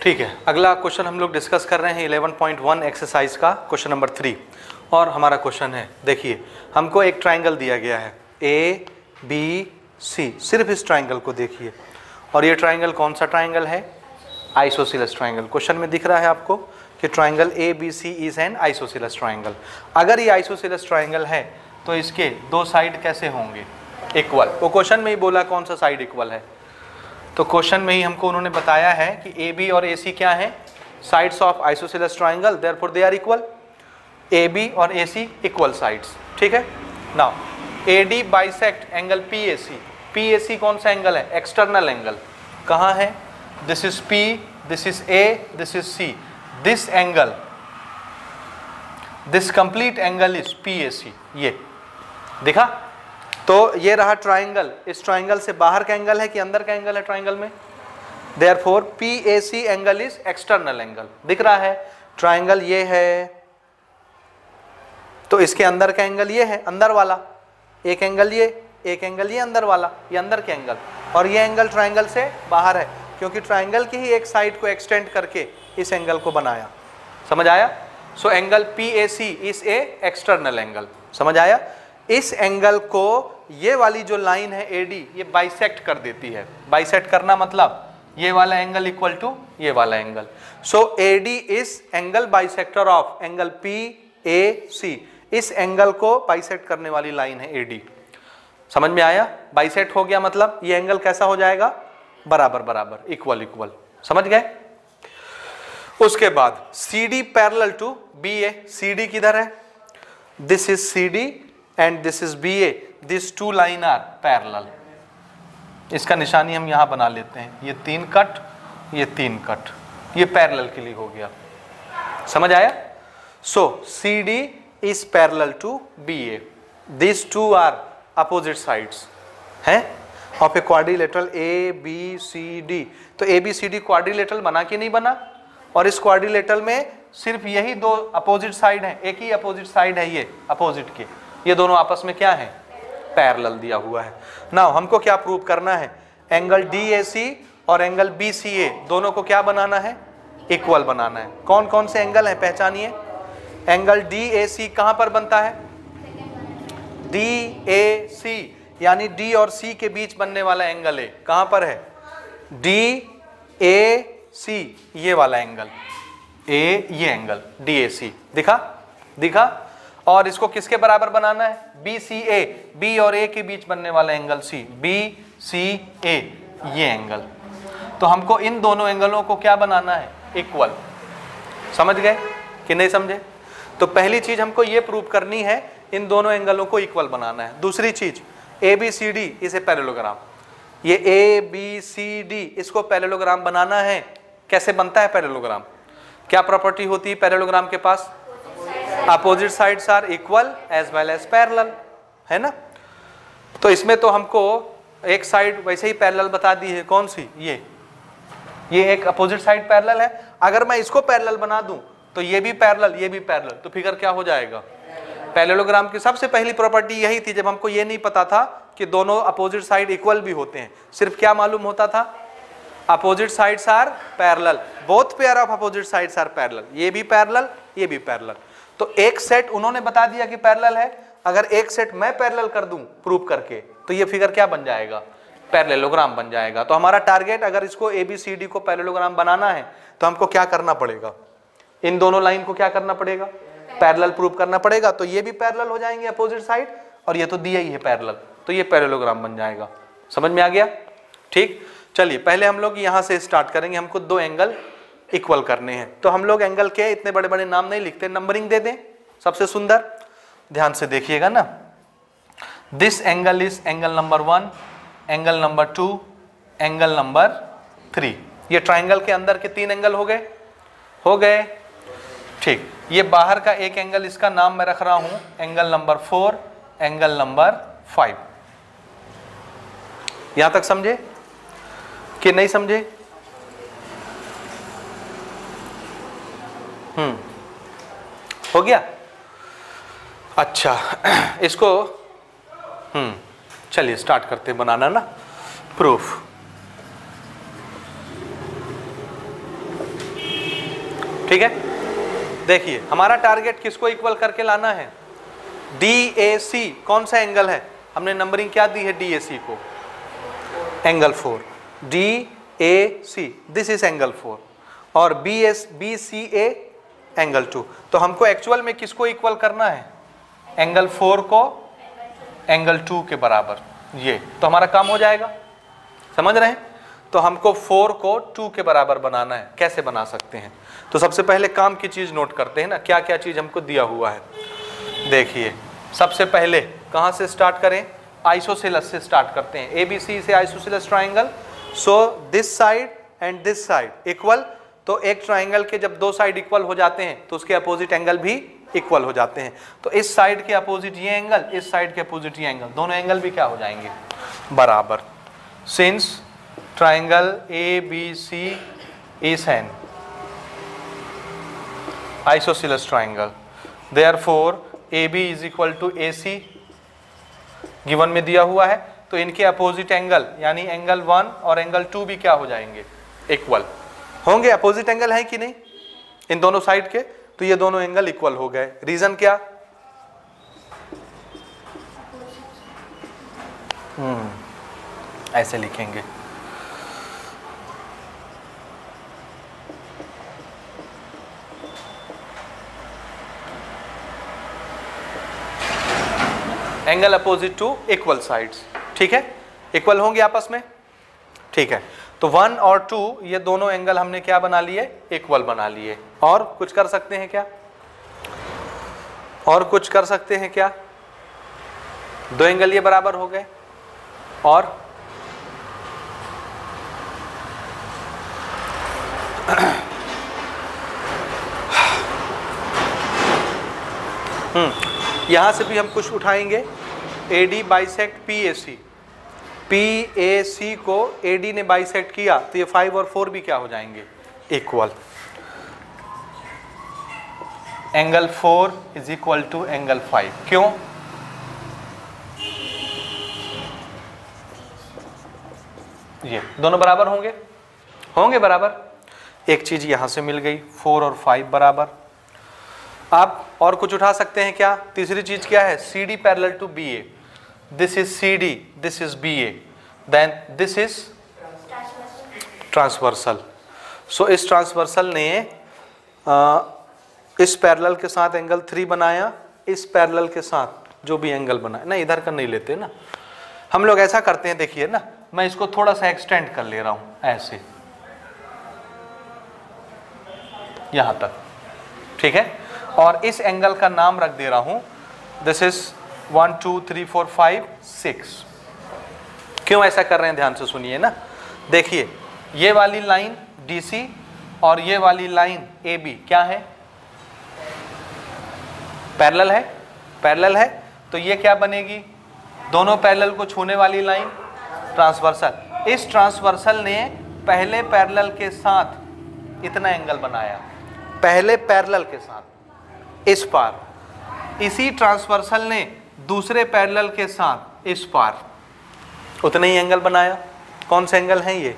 ठीक है, अगला क्वेश्चन हम लोग डिस्कस कर रहे हैं 11.1 एक्सरसाइज का क्वेश्चन नंबर 3। और हमारा क्वेश्चन है, देखिए हमको एक ट्राइंगल दिया गया है ABC, सिर्फ इस ट्राइंगल को देखिए। और ये ट्राइंगल कौन सा ट्राइंगल है? Isosceles triangle. क्वेश्चन में दिख रहा है आपको कि triangle ABC is an isosceles triangle. अगर ये आइसोसेलेस ट्राइंगल है तो इसके दो साइड कैसे होंगे? इक्वल। वो क्वेश्चन में ही बोला कौन सा साइड इक्वल है, तो क्वेश्चन में ही हमको उन्होंने बताया है कि AB और AC क्या है? Sides of isosceles triangle, therefore they are equal. AB और AC इक्वल साइड्स, ठीक है। Now AD bisect angle PAC। PAC कौन सा एंगल है? External angle. कहाँ है? This is P, this is A, this is C। This angle, this complete angle is PAC। ये दिखा? तो ये रहा ट्राइंगल। इस ट्राइंगल से बाहर का एंगल है कि अंदर का एंगल है ट्राइंगल में? Therefore PAC angle is external angle. दिख रहा है? ट्राइंगल ये है तो इसके अंदर का एंगल ये है, अंदर वाला। एक एंगल ये, एक एंगल ये अंदर वाला, ये अंदर के एंगल। और ये एंगल ट्राइंगल से बाहर है क्योंकि ट्राइंगल की ही एक साइड को एक्सटेंड करके इस एंगल को बनाया। समझ आया? So angle PAC is a external angle. समझ आया? इस एंगल को ये वाली जो लाइन है AD, ये बाइसेक्ट कर देती है। बाइसेक्ट करना मतलब ये वाला एंगल इक्वल टू ये वाला angle. So AD is angle bisector of angle PAC। इस एंगल को बाइसेक्ट करने वाली लाइन है AD। समझ में आया? बाइसेक्ट हो गया मतलब ये एंगल कैसा हो जाएगा? बराबर बराबर, इक्वल इक्वल। समझ गए? उसके बाद CD parallel to BA। CD किधर है? This is CD and this is BA. These two line are parallel. इसका निशानी हम यहाँ बना लेते हैं। ये 3 कट, ये 3 कट, ये पैरेलल के लिए हो गया। समझ आया? So CD is parallel to BA. These two are opposite sides हैं of a quadrilateral ABCD। तो ABCD quadrilateral बना कि नहीं बना? और इस quadrilateral में सिर्फ यही दो अपोजिट साइड है, एक ही अपोजिट साइड है, ये अपोजिट के, ये दोनों आपस में क्या है? पैरेलल दिया हुआ है। नाउ हमको क्या प्रूव करना है? एंगल DAC और एंगल BCA दोनों को क्या बनाना है? इक्वल बनाना है। कौन कौन से एंगल हैं पहचानिए। एंगल DAC कहां पर बनता है? DAC यानी D और C के बीच बनने वाला एंगल है। कहां पर है? DAC, ये वाला एंगल ये एंगल DAC। दिखा? दिखा? और इसको किसके बराबर बनाना है? BCA, B और A के बीच बनने वाला एंगल C, BCA, ये एंगल। तो हमको इन दोनों एंगलों को क्या बनाना है? इक्वल। समझ गए कि नहीं समझे? तो पहली चीज हमको ये प्रूव करनी है, इन दोनों एंगलों को इक्वल बनाना है। दूसरी चीज ABCD इसे पैरेललोग्राम, ये ABCD इसको पैरेललोग्राम बनाना है। कैसे बनता है पैरेललोग्राम? क्या प्रॉपर्टी होती है पैरेललोग्राम के पास? Opposite sides are equal as well as parallel, है ना? तो इसमें तो हमको एक साइड वैसे ही पैरेलल बता दी है। कौन सी? ये एक अपोजिट साइड पैरेलल है। अगर मैं इसको पैरेलल बना दूं तो ये भी पैरेलल, ये भी पैरेलल, तो फिगर क्या हो जाएगा? पैरेललोग्राम की सबसे पहली प्रॉपर्टी यही थी, जब हमको ये नहीं पता था कि दोनों अपोजिट साइड इक्वल भी होते हैं। सिर्फ क्या मालूम होता था? Opposite sides are parallel, both pair of opposite sides are parallel. ये भी पैरेलल, ये भी पैरेलल। तो एक सेट उन्होंने बता दिया कि पैरेलल है, अगर एक सेट मैं पैरेलल कर दूं प्रूव करके तो ये फिगर क्या बन जाएगा? पैरेललोग्राम बन जाएगा। तो हमारा टारगेट, अगर इसको ABCD को पैरेललोग्राम बनाना है तो हमको क्या करना पड़ेगा? इन दोनों लाइन को क्या करना पड़ेगा? पैरेलल प्रूव करना पड़ेगा। तो ये भी पैरेलल हो जाएंगे अपोजिट साइड, और ये तो दिया ही है पैरेलल, तो ये पैरेललोग्राम बन जाएगा। समझ में आ गया? ठीक, चलिए पहले हम लोग यहाँ से स्टार्ट करेंगे। हमको दो एंगल इक्वल करने हैं। तो हम लोग एंगल के इतने बड़े बड़े नाम नहीं लिखते, नंबरिंग दे दें सबसे सुंदर। ध्यान से देखिएगा ना। This angle is angle number 1, angle number 2, angle number 3। ये ट्राइंगल के अंदर के 3 एंगल हो गए? हो गए। ठीक, ये बाहर का एक एंगल, इसका नाम मैं रख रहा हूं एंगल नंबर 4, एंगल नंबर 5। यहां तक समझे कि नहीं समझे? हो गया? अच्छा, इसको चलिए स्टार्ट करते हैं बनाना ना प्रूफ। ठीक है, देखिए हमारा टारगेट किसको इक्वल करके लाना है, DAC। कौन सा एंगल है, हमने नंबरिंग क्या दी है DAC को, angle 4, DAC this is angle 4, और BCA एंगल 2। तो हमको एक्चुअल में किसको इक्वल करना है, एंगल 4 को एंगल 2 के बराबर, ये तो हमारा काम हो जाएगा, समझ रहे हैं। तो हमको 4 को 2 के बराबर बनाना है, कैसे बना सकते हैं, तो सबसे पहले काम की चीज नोट करते हैं ना, क्या क्या चीज हमको दिया हुआ है। देखिए सबसे पहले कहां से स्टार्ट करें, आइसोसेलेस से स्टार्ट करते हैं, ABC से isosceles triangle. So this side and this side equal, तो एक ट्राइंगल के जब दो साइड इक्वल हो जाते हैं तो उसके अपोजिट एंगल भी इक्वल हो जाते हैं। तो इस साइड के अपोजिट ये एंगल, इस साइड के अपोजिट ये एंगल, दोनों एंगल भी क्या हो जाएंगे, बराबर। Since triangle ABC is an isosceles triangle, therefore AB is equal to AC given में दिया हुआ है, तो इनके अपोजिट एंगल यानी एंगल 1 और एंगल 2 भी क्या हो जाएंगे, इक्वल होंगे। अपोजिट एंगल है कि नहीं इन दोनों साइड के, तो ये दोनों एंगल इक्वल हो गए। रीजन क्या, ऐसे लिखेंगे, angle opposite to equal sides, ठीक है, इक्वल होंगे आपस में, ठीक है। तो 1 और 2 ये दोनों एंगल हमने क्या बना लिए, इक्वल बना लिए। और कुछ कर सकते हैं क्या, और कुछ कर सकते हैं क्या, दो एंगल ये बराबर हो गए, और यहां से भी हम कुछ उठाएंगे, AD बाइसेक्ट PAC, PAC को AD ने बाइसेक्ट किया तो ये 5 और 4 भी क्या हो जाएंगे, equal. Angle 4 is equal to angle 5, क्यों, ये दोनों बराबर होंगे, होंगे बराबर। एक चीज यहां से मिल गई, 4 और 5 बराबर। आप और कुछ उठा सकते हैं क्या, तीसरी चीज क्या है, CD parallel to BA, this is CD, this is BA, then this is transversal. So इस ट्रांसवर्सल ने इस पैरेलल के साथ एंगल 3 बनाया, इस पैरेलल के साथ जो भी एंगल बनाया ना, इधर का नहीं लेते ना हम लोग, ऐसा करते हैं, देखिए ना मैं इसको थोड़ा सा एक्सटेंड कर ले रहा हूं ऐसे यहां तक, ठीक है, और इस एंगल का नाम रख दे रहा हूं, दिस इज 1 2 3 4 5 6। क्यों ऐसा कर रहे हैं, ध्यान से सुनिए ना, देखिए ये वाली लाइन DC और ये वाली लाइन AB क्या है, पैरेलल है, पैरेलल है, तो ये क्या बनेगी, दोनों पैरेलल को छूने वाली लाइन, ट्रांसवर्सल। इस ट्रांसवर्सल ने पहले पैरेलल के साथ इतना एंगल बनाया, पहले पैरेलल के साथ इस पार, इसी ट्रांसवर्सल ने दूसरे पैरेलल के साथ इस पार उतना ही एंगल बनाया। कौन से एंगल हैं ये,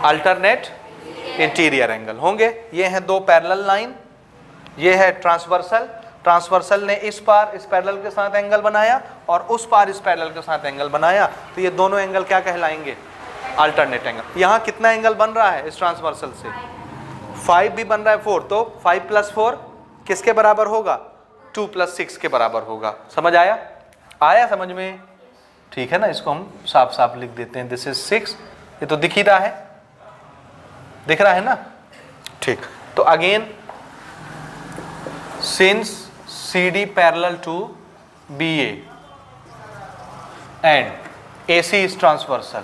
अल्टरनेट इंटीरियर एंगल होंगे। ये हैं दो पैरेलल लाइन, ये है ट्रांसवर्सल, ट्रांसवर्सल ने इस पार इस पैरेलल के साथ एंगल बनाया और उस पार इस पैरेलल के साथ एंगल बनाया, तो ये दोनों एंगल क्या कहलाएंगे, अल्टरनेट एंगल। यहाँ कितना एंगल बन रहा है इस ट्रांसवर्सल से, 5 भी बन रहा है 4, तो 5 + 4 किसके बराबर होगा, 2 + 6 के बराबर होगा। समझ आया, आया समझ में, ठीक है ना। इसको हम साफ साफ लिख देते हैं, दिस इज 6, ये तो दिख ही रहा है, दिख रहा है ना, ठीक। तो again since CD parallel to BA and AC is transversal,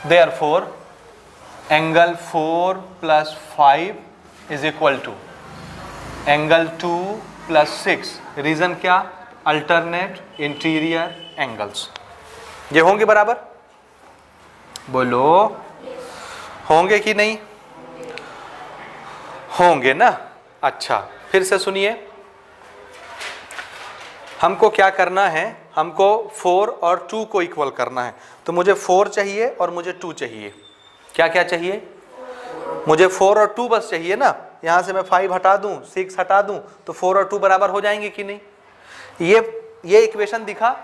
therefore angle 4 + 5 is equal to angle 2 + 6। Reason क्या, अल्टरनेट इंटीरियर एंगल्स। ये होंगे बराबर, बोलो होंगे कि नहीं, होंगे ना। अच्छा फिर से सुनिए, हमको क्या करना है, हमको 4 और 2 को इक्वल करना है। तो तो मुझे 4 चाहिए और मुझे 2 चाहिए। क्या क्या चाहिए? मुझे 4 और 2 बस चाहिए ना। यहाँ से मैं 5 हटा दूँ, 6 हटा दूँ तो 4 और 2 बराबर हो जाएंगे कि नहीं? ये इक्वेशन दिखा।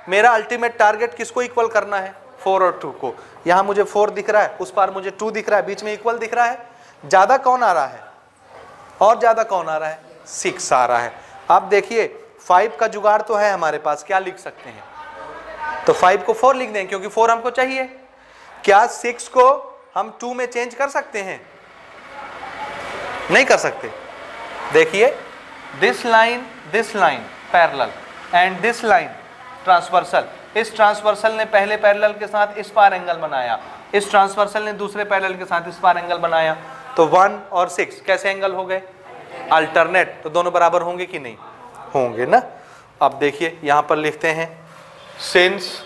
मेरा अल्टीमेट टारगेट किसको इक्वल करना है? 4 और 2 को। यहाँ मुझे 4 दिख रहा है, उस पार मुझे 2 दिख रहा है, बीच में इक्वल दिख रहा है। ज़्यादा कौन आ रहा है और ज़्यादा कौन आ रहा है? 6 आ रहा है। अब देखिए 5 का जुगाड़ तो है हमारे पास, क्या लिख सकते हैं? तो 5 को 4 लिख दें क्योंकि 4 हमको चाहिए। क्या 6 को हम 2 में चेंज कर सकते हैं? नहीं कर सकते। देखिए this line parallel and this line transversal. इस ट्रांसवर्सल ने पहले पैरेलल के साथ इस पार एंगल बनाया, इस ट्रांसवर्सल ने दूसरे पैरेलल के साथ इस पार एंगल बनाया। तो 1 और 6 कैसे एंगल हो गए? अल्टरनेट। तो दोनों बराबर होंगे कि नहीं? होंगे ना। अब देखिए यहां पर लिखते हैं सिंस,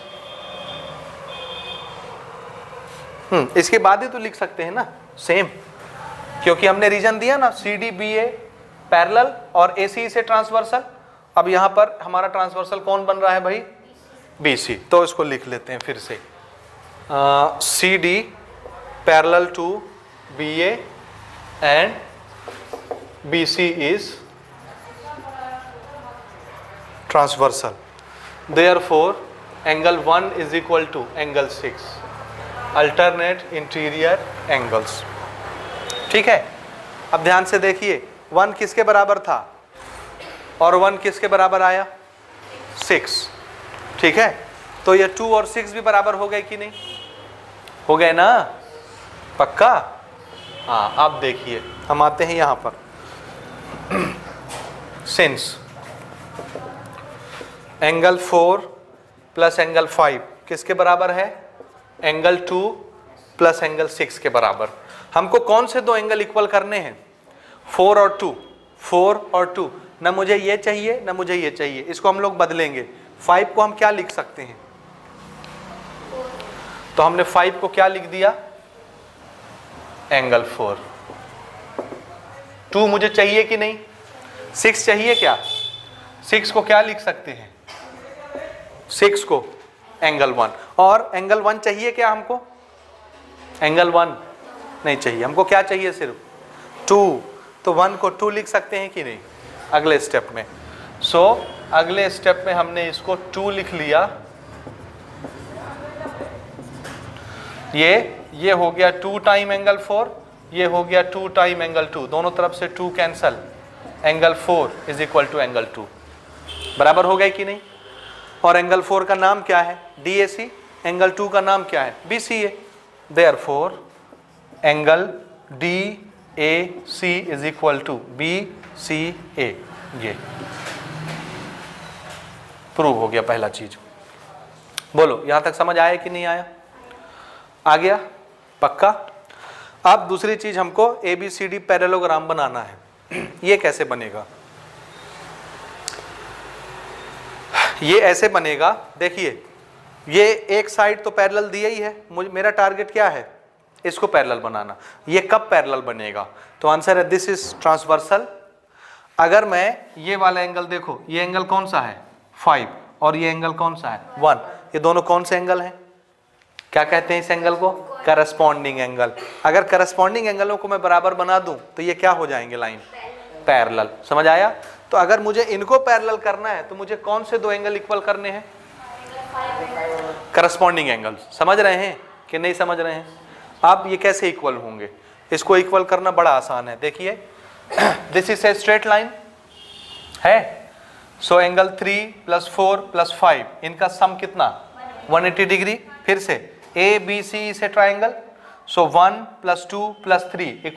इसके बाद ही तो लिख सकते हैं ना सेम, क्योंकि हमने रीजन दिया ना CD BA पैरेलल और AC से ट्रांसवर्सल। अब यहां पर हमारा ट्रांसवर्सल कौन बन रहा है भाई? BC। तो इसको लिख लेते हैं फिर से, CD parallel to BA and BC is transversal. Therefore angle 1 is equal to angle 6, alternate interior angles। ठीक है। अब ध्यान से देखिए 1 किसके बराबर था और 1 किसके बराबर आया? 6। ठीक है। तो ये 2 और 6 भी बराबर हो गए कि नहीं? हो गए ना? पक्का? हाँ। अब देखिए हम आते हैं यहां पर, सिंस एंगल 4 प्लस एंगल 5 किसके बराबर है? एंगल 2 प्लस एंगल 6 के बराबर। हमको कौन से दो एंगल इक्वल करने हैं? 4 और 2। 4 और 2। ना मुझे ये चाहिए ना मुझे ये चाहिए, इसको हम लोग बदलेंगे। 5 को हम क्या लिख सकते हैं? तो हमने 5 को क्या लिख दिया? एंगल 4। 2 मुझे चाहिए कि नहीं? 6 चाहिए क्या? 6 को क्या लिख सकते हैं? 6 को एंगल 1। और एंगल 1 चाहिए क्या हमको? एंगल 1 नहीं चाहिए, हमको क्या चाहिए? सिर्फ 2। तो 1 को 2 लिख सकते हैं कि नहीं अगले स्टेप में? सो अगले स्टेप में हमने इसको 2 लिख लिया। ये हो गया 2 टाइम एंगल 4, ये हो गया 2 टाइम एंगल 2। दोनों तरफ से 2 cancel. Angle 4 is equal to angle 2। बराबर हो गए कि नहीं? और एंगल 4 का नाम क्या है? DAC। एंगल 2 का नाम क्या है? BCA। Therefore angle DAC is equal to BCA। ये प्रूव हो गया पहला चीज। बोलो यहां तक समझ आया कि नहीं आया? आ गया? पक्का? अब दूसरी चीज हमको ABCD पैरेललोग्राम बनाना है। ये कैसे बनेगा? ये ऐसे बनेगा। देखिए ये एक साइड तो पैरेलल दिया ही है, मेरा टारगेट क्या है? इसको पैरेलल बनाना। ये कब पैरेलल बनेगा? तो आंसर है दिस इज ट्रांसवर्सल। अगर मैं ये वाला एंगल देखो, ये एंगल कौन सा है? 5 और ये एंगल कौन सा है? 1। ये दोनों कौन से एंगल हैं? क्या कहते हैं इस एंगल को? Corresponding angle. अगर करस्पॉन्डिंग एंगलों को मैं बराबर बना दूं तो ये क्या हो जाएंगे? Line parallel. समझ आया? तो अगर मुझे इनको पैरेलल करना है तो मुझे कौन से दो एंगल इक्वल करने हैं? Corresponding angle. समझ रहे हैं कि नहीं समझ रहे हैं? अब ये कैसे इक्वल होंगे? इसको इक्वल करना बड़ा आसान है। देखिए this is a straight line है। सो एंगल 3 + 4 + 5 इनका सम कितना? 180 डिग्री। फिर से ABC इज ए ट्राइंगल। सो 1 + 2 + 3 =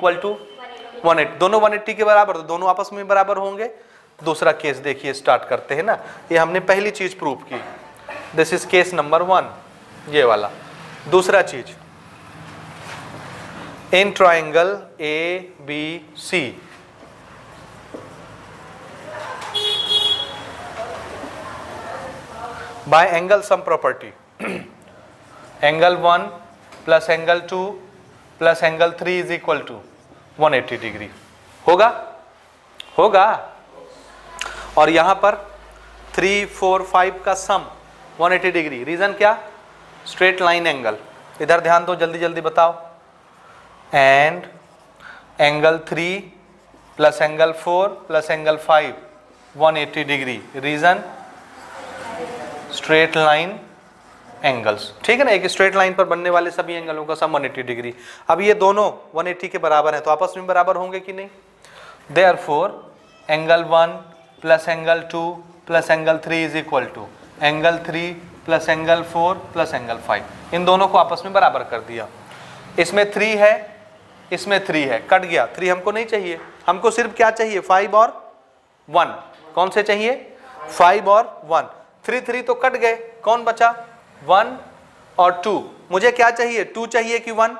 180। दोनों 180 के बराबर, तो दोनों आपस में बराबर होंगे। दूसरा केस देखिए, स्टार्ट करते हैं ना। ये हमने पहली चीज प्रूव की। दिस इज केस नंबर 1, ये वाला। दूसरा चीज, in triangle ABC by angle sum property, angle 1 + angle 2 + angle 3 is equal to 180 degree. होगा? होगा। और यहां पर 3, 4, 5 का सम 180 डिग्री। रीजन क्या? स्ट्रेट लाइन एंगल, इधर ध्यान दो, जल्दी जल्दी बताओ, and angle 3 plus angle 4 plus angle 5 180 degree, reason straight line angles, ठीक है ना। एक स्ट्रेट लाइन पर बनने वाले सभी एंगलों का सम 180 डिग्री। अब ये दोनों 180 के बराबर हैं तो आपस में बराबर होंगे कि नहीं। Therefore angle 1 plus angle 2 plus angle 3 is equal to angle 3 plus angle 4 plus angle 5, इन दोनों को आपस में बराबर कर दिया। इसमें 3 है, इसमें 3 है, कट गया, 3 हमको नहीं चाहिए, हमको सिर्फ क्या चाहिए, 5 और 1। कौन से चाहिए, 5 और 1। 3 तो कट गए, कौन बचा, 1 और 2। मुझे क्या चाहिए, 2 चाहिए कि 1,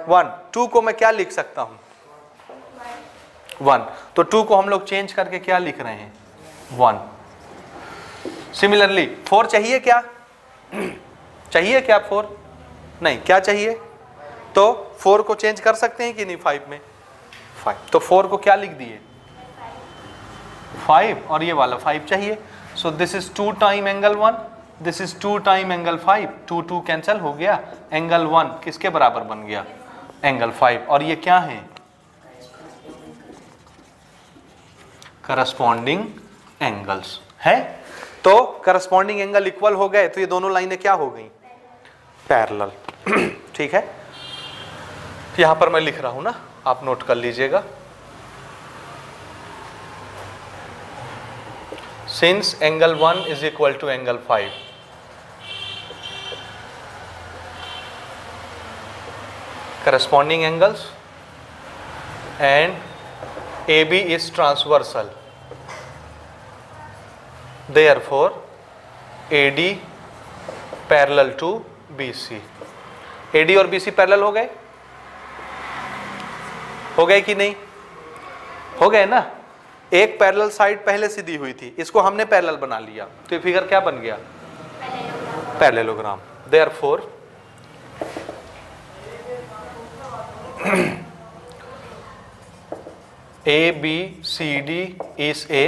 1। 2 को मैं क्या लिख सकता हूं, 1, तो 2 को हम लोग चेंज करके क्या लिख रहे हैं, 1। सिमिलरली 4 चाहिए क्या, चाहिए क्या 4, नहीं, क्या चाहिए, तो 4 को चेंज कर सकते हैं कि नहीं 5 में, 5, तो 4 को क्या लिख दिए 5 और ये वाला 5 चाहिए। So this is 2 time angle 1, this is 2 time angle 5, 2 2 cancel हो गया, एंगल 1 किसके बराबर बन गया, एंगल 5, और ये क्या है, करस्पॉन्डिंग एंगल्स है। तो करस्पॉन्डिंग एंगल इक्वल हो गए तो ये दोनों लाइनें क्या हो गई, पैरेलल। ठीक है, यहां पर मैं लिख रहा हूं ना, आप नोट कर लीजिएगा। Since angle 1 is equal to angle 5, corresponding angles and AB is transversal, therefore AD parallel to BC। AD और BC पैरेलल हो गए, हो गए कि नहीं, हो गए ना। एक पैरेलल साइड पहले से दी हुई थी, इसको हमने पैरेलल बना लिया, तो ये फिगर क्या बन गया, parallelogram. Therefore ABCD is a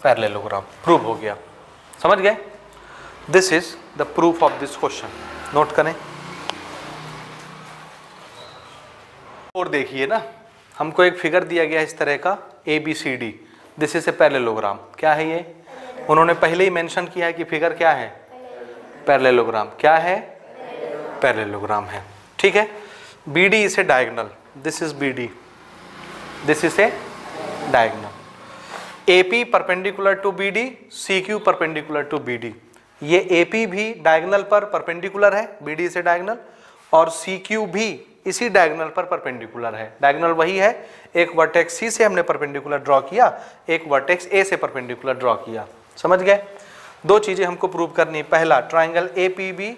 parallelogram, prove हो गया, समझ गए। This is the proof of this question, note करें। और देखिए ना, हमको एक फिगर दिया गया इस तरह का ABCD, this is a parallelogram. क्या है ये, उन्होंने पहले ही मेंशन किया है कि फिगर क्या है, पैरेललोग्राम। क्या है, पैरेललोग्राम है, ठीक है। BD is a diagonal, this is BD, this is a diagonal. AP perpendicular to BD, CQ perpendicular to BD। ये AP भी डायगोनल पर परपेंडिकुलर है, BD इज ए डायगोनल, और CQ भी इसी डायगोनल पर परपेंडिकुलर है। डायगोनल वही है, एक वर्टेक्स C से हमने परपेंडिकुलर ड्रॉ किया, एक वर्टेक्स A से परपेंडिकुलर ड्रॉ किया, समझ गए। दो चीजें हमको प्रूव करनी है, पहला ट्राइंगल APB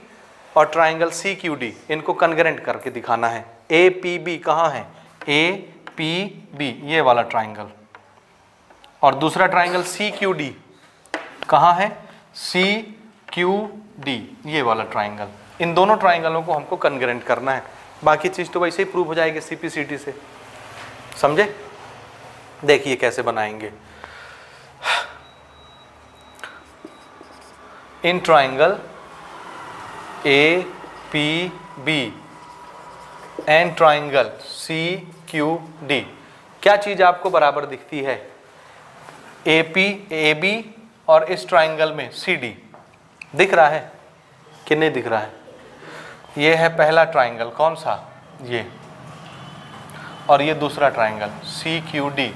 और ट्राइंगल CQD, इनको कन्ग्रेंट करके दिखाना है। APB कहाँ है, APB ये वाला ट्राइंगल, और दूसरा ट्राइंगल CQD कहाँ है, CQD ये वाला ट्राइंगल। इन दोनों ट्राइंगलों को हमको कन्ग्रेंट करना है, बाकी चीज तो वैसे ही प्रूव हो जाएगी CPCT से, समझे। देखिए कैसे बनाएंगे। In triangle APB and triangle CQD क्या चीज आपको बराबर दिखती है, AB और इस ट्राइंगल में CD दिख रहा है कि नहीं दिख रहा है। ये है पहला ट्राइंगल, कौन सा, ये, और ये दूसरा ट्राइंगल CQD।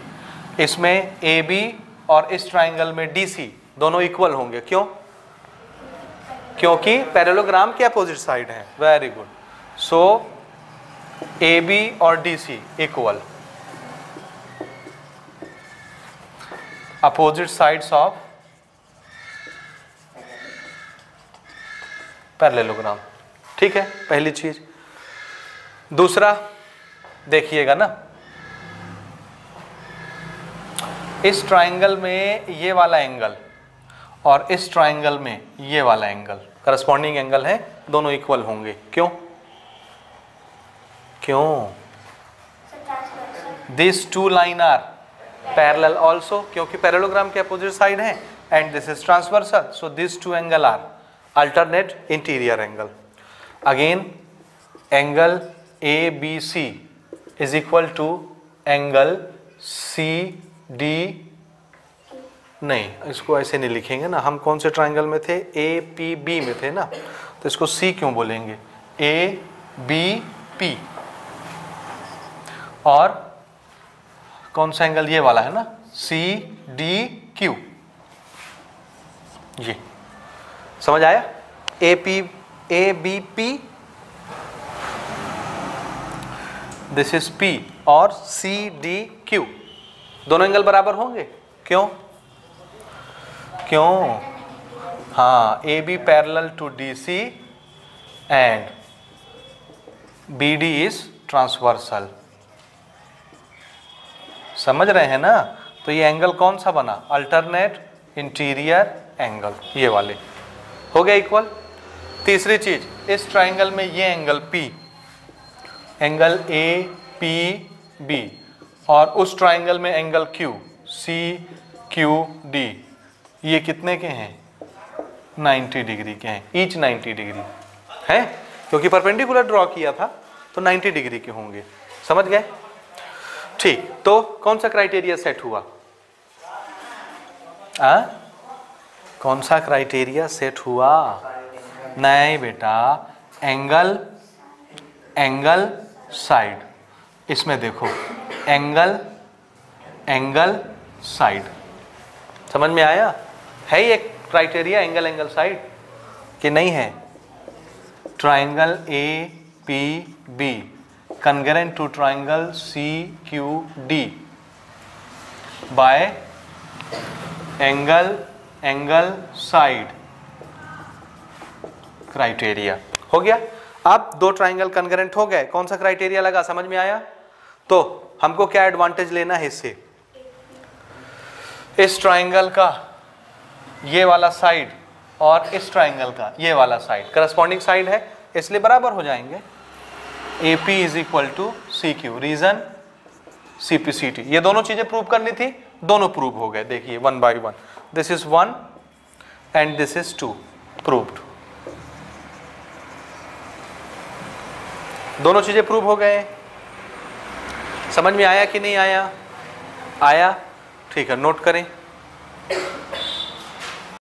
इसमें AB और इस ट्राइंगल में DC दोनों इक्वल होंगे, क्यों, क्योंकि पैरेललोग्राम के अपोजिट साइड है। Very good. सो AB और DC equal, opposite sides of parallelogram, ठीक है, पहली चीज। दूसरा देखिएगा ना, इस ट्राइंगल में ये वाला एंगल और इस ट्राइंगल में ये वाला एंगल करस्पॉन्डिंग एंगल है, दोनों इक्वल होंगे, क्यों, क्यों, this two line are parallel also, क्योंकि पैरेललोग्राम के अपोजिट साइड है, and this is transversal, so these two angles are alternate interior angle. Again angle ABC is equal to angle CD, नहीं इसको ऐसे नहीं लिखेंगे ना, हम कौन से ट्राइंगल में थे, APB में थे ना, तो इसको C क्यों बोलेंगे, ABP। और कौन सा एंगल, ये वाला है ना, CDQ, ये समझ आया, ABP दिस इज P और CDQ, दोनों एंगल बराबर होंगे, क्यों, हाँ, AB parallel to DC and BD is transversal, समझ रहे हैं ना। तो ये एंगल कौन सा बना, अल्टरनेट इंटीरियर एंगल, ये वाले हो गया इक्वल। तीसरी चीज, इस ट्राइंगल में ये एंगल P, एंगल APB, और उस ट्राइंगल में एंगल Q CQD, ये कितने के हैं, 90 डिग्री के हैं, ईच 90 डिग्री है, क्योंकि परपेंडिकुलर ड्रॉ किया था तो 90 डिग्री के होंगे, समझ गए। ठीक, तो कौन सा क्राइटेरिया सेट हुआ, कौन सा क्राइटेरिया सेट हुआ, नहीं बेटा, एंगल साइड, इसमें देखो एंगल साइड, समझ में आया, है ये क्राइटेरिया एंगल साइड कि नहीं है। Triangle APB congruent to triangle CQD by angle side criteria हो गया। अब दो ट्राइंगल कन्ग्रेंट हो गए, कौन सा क्राइटेरिया लगा, समझ में आया। तो हमको क्या एडवांटेज लेना है इससे, इस ट्राइंगल का ये वाला साइड और इस ट्राइंगल का ये वाला साइड करस्पॉन्डिंग साइड है, इसलिए बराबर हो जाएंगे। AP is equal to CQ, reason CPCT, ये दोनों चीजें प्रूव करनी थी, दोनों प्रूव हो गए, देखिए 1 by 1, this is 1 and this is 2, proved, दोनों चीजें प्रूव हो गए। समझ में आया कि नहीं आया, आया, ठीक है, नोट करें।